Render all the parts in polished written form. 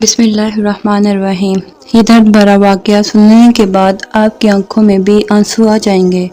بسم اللہ الرحمن الرحیم۔ یہ درد بھرا واقعہ سننے کے بعد آپ کی آنکھوں میں بھی آنسو آ جائیں گے۔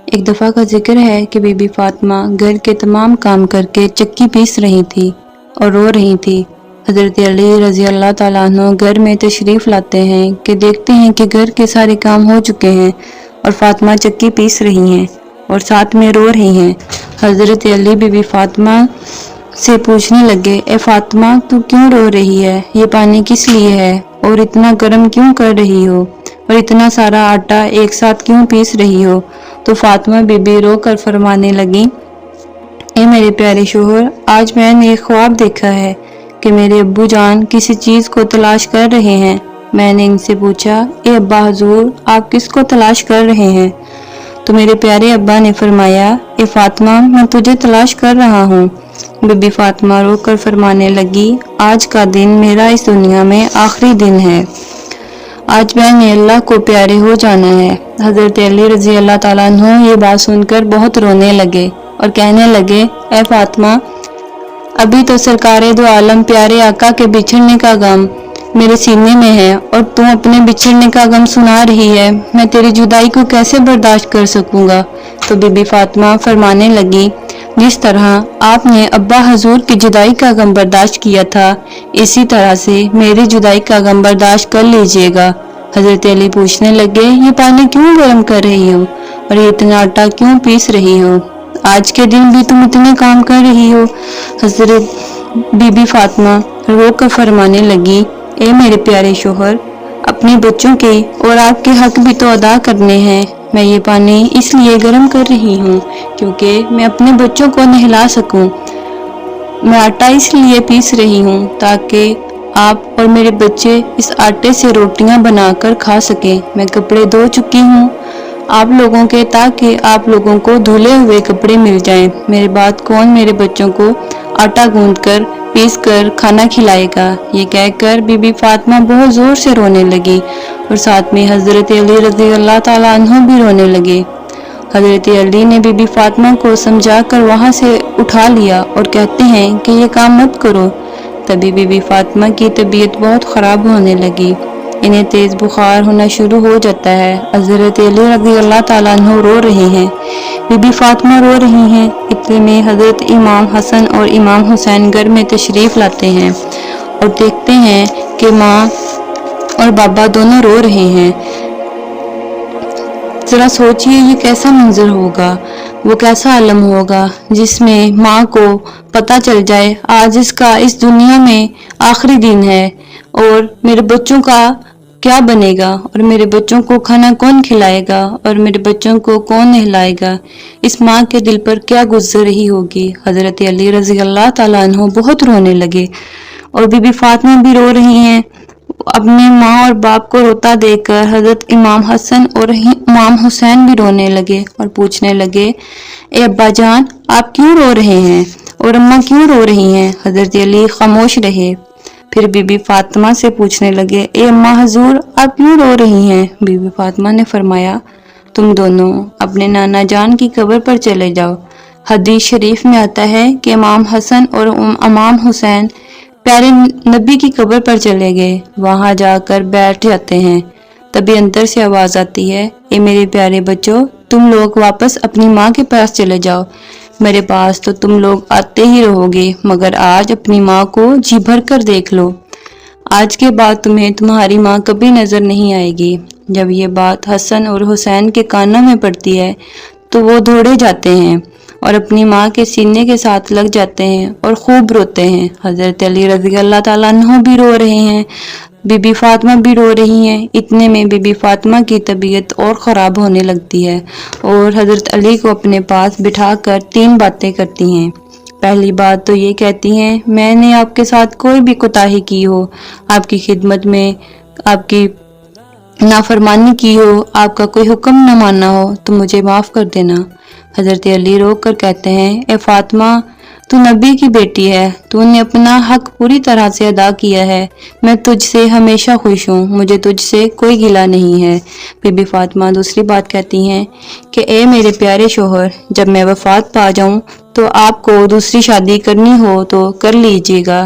ایک دفعہ کا ذکر ہے کہ بی بی فاطمہ گھر کے تمام کام کر کے چکی پیس رہی تھی اور رو رہی تھی۔ حضرت علی رضی اللہ تعالیٰ عنہ گھر میں تشریف لاتے ہیں کہ دیکھتے ہیں کہ گھر کے سارے کام ہو چکے ہیں اور فاطمہ چکی پیس رہی ہیں اور ساتھ میں رو رہی ہیں۔ حضرت علی بی بی فاطمہ سے پوچھنے لگے، اے فاطمہ تو کیوں رو رہی ہے؟ یہ پانی کس لیے ہے اور اتنا گرم کیوں کر رہی ہو اور اتنا سارا آٹا ایک ساتھ کیوں پیس رہی ہو؟ تو فاطمہ بی بی رو کر فرمانے لگی، اے میرے پیارے شوہر، آج میں نے ایک خواب دیکھا ہے کہ میرے ابو جان کسی چیز کو تلاش کر رہے ہیں۔ میں نے ان سے پوچھا، اے ابا حضور، آپ کس کو تلاش کر رہے ہیں؟ تو میرے پیارے ابا نے فرمایا، اے فاطمہ، میں تجھے تلاش کر رہا ہوں۔ بی بی فاطمہ رو کر فرمانے لگی، آج کا دن میرا اس دنیا میں آخری دن ہے، آج میں نے اللہ کو پیارے ہو جانا ہے۔ حضرت علی رضی اللہ تعالیٰ عنہ یہ بات سن کر بہت رونے لگے اور کہنے لگے، اے فاطمہ، ابھی تو سرکار دو عالم پیارے آقا کے بچھڑنے کا غم میرے سینے میں ہے اور تو اپنے بچھڑنے کا غم سنا رہی ہے، میں تیری جدائی کو کیسے برداشت کر سکوں گا؟ تو بی بی فاطمہ فرمانے لگی، جس طرح آپ نے ابا حضور کی جدائی کا غم برداشت کیا تھا، اسی طرح سے میری جدائی کا غم برداشت کر لیجئے گا۔ حضرت علی پوچھنے لگے، یہ پانی کیوں گرم کر رہی ہو اور یہ اتنا آٹا کیوں پیس رہی ہو؟ آج کے دن بھی تم اتنے کام کر رہی ہو؟ حضرت بی بی فاطمہ رو کر فرمانے لگی، اے میرے پیارے شوہر، اپنے بچوں کے اور آپ کے حق بھی تو ادا کرنے ہیں۔ میں یہ پانی اس لیے گرم کر رہی ہوں کیونکہ میں اپنے بچوں کو نہلا سکوں۔ میں آٹا اس لیے پیس رہی ہوں تاکہ آپ اور میرے بچے اس آٹے سے روٹیاں بنا کر کھا سکیں۔ میں کپڑے دھو چکی ہوں آپ لوگوں کے تاکہ آپ لوگوں کو دھلے ہوئے کپڑے مل جائیں۔ میرے بعد کون میرے بچوں کو آٹا گوندھ کر پیس کر کھانا کھلائے گا؟ یہ کہہ کر بی بی فاطمہ بہت زور سے رونے لگی اور ساتھ میں حضرت علی رضی اللہ تعالیٰ عنہ بھی رونے لگے۔ حضرت علی نے بی بی فاطمہ کو سمجھا کر وہاں سے اٹھا لیا اور کہتے ہیں کہ یہ کام مت کرو۔ تبھی بی بی فاطمہ کی طبیعت بہت خراب ہونے لگی، انہیں تیز بخار ہونا شروع ہو جاتا ہے۔ حضرت علی رضی اللہ تعالیٰ عنہ رو رہے ہیں، بی بی فاطمہ رو رہی ہیں۔ اتنے میں حضرت امام حسن اور امام حسین گھر میں تشریف لاتے ہیں اور دیکھتے ہیں کہ ماں اور بابا دونوں رو رہے ہیں۔ ذرا سوچئے یہ کیسا منظر ہوگا، وہ کیسا عالم ہوگا جس میں ماں کو پتہ چل جائے آج اس کا اس دنیا میں آخری دن ہے اور میرے بچوں کا کیا بنے گا اور میرے بچوں کو کھانا کون کھلائے گا اور میرے بچوں کو کون نہلائے گا؟ اس ماں کے دل پر کیا گزر رہی ہوگی؟ حضرت علی رضی اللہ تعالیٰ عنہ بہت رونے لگے اور بی بی فاطمہ بھی رو رہی ہیں۔ اپنے ماں اور باپ کو روتا دیکھ کر حضرت امام حسن اور امام حسین بھی رونے لگے اور پوچھنے لگے، اے ابا جان، آپ کیوں رو رہے ہیں اور اماں کیوں رو رہی ہیں؟ حضرت علی خاموش رہے، پھر بی بی فاطمہ سے پوچھنے لگے، اے اماں حضور، آپ کیوں رو رہی ہیں؟ بی بی فاطمہ نے فرمایا، تم دونوں اپنے نانا جان کی قبر پر چلے جاؤ۔ حدیث شریف میں آتا ہے کہ امام حسن اور امام حسین پیارے نبی کی قبر پر چلے گئے، وہاں جا کر بیٹھ جاتے ہیں۔ تبھی اندر سے آواز آتی ہے، اے میرے پیارے بچوں، تم لوگ واپس اپنی ماں کے پاس چلے جاؤ، میرے پاس تو تم لوگ آتے ہی رہو گے، مگر آج اپنی ماں کو جی بھر کر دیکھ لو، آج کے بعد تمہیں تمہاری ماں کبھی نظر نہیں آئے گی۔ جب یہ بات حسن اور حسین کے کانوں میں پڑتی ہے تو وہ دوڑے جاتے ہیں اور اپنی ماں کے سینے کے ساتھ لگ جاتے ہیں اور خوب روتے ہیں۔ حضرت علی رضی اللہ تعالیٰ عنہ بھی رو رہے ہیں، بی بی فاطمہ بھی رو رہی ہیں۔ اتنے میں بی بی فاطمہ کی طبیعت اور خراب ہونے لگتی ہے اور حضرت علی کو اپنے پاس بٹھا کر 3 باتیں کرتی ہیں۔ پہلی بات تو یہ کہتی ہیں، میں نے آپ کے ساتھ کوئی بھی کوتاہی کی ہو، آپ کی خدمت میں آپ کی نافرمانی کی ہو، آپ کا کوئی حکم نہ مانا ہو تو مجھے معاف کر دینا۔ حضرت علی رو کر کہتے ہیں، اے فاطمہ، تو نبی کی بیٹی ہے، تو نے اپنا حق پوری طرح سے ادا کیا ہے، میں تجھ سے ہمیشہ خوش ہوں، مجھے تجھ سے کوئی گلہ نہیں ہے۔ بی بی فاطمہ دوسری بات کہتی ہیں کہ اے میرے پیارے شوہر، جب میں وفات پا جاؤں تو آپ کو دوسری شادی کرنی ہو تو کر لیجئے گا،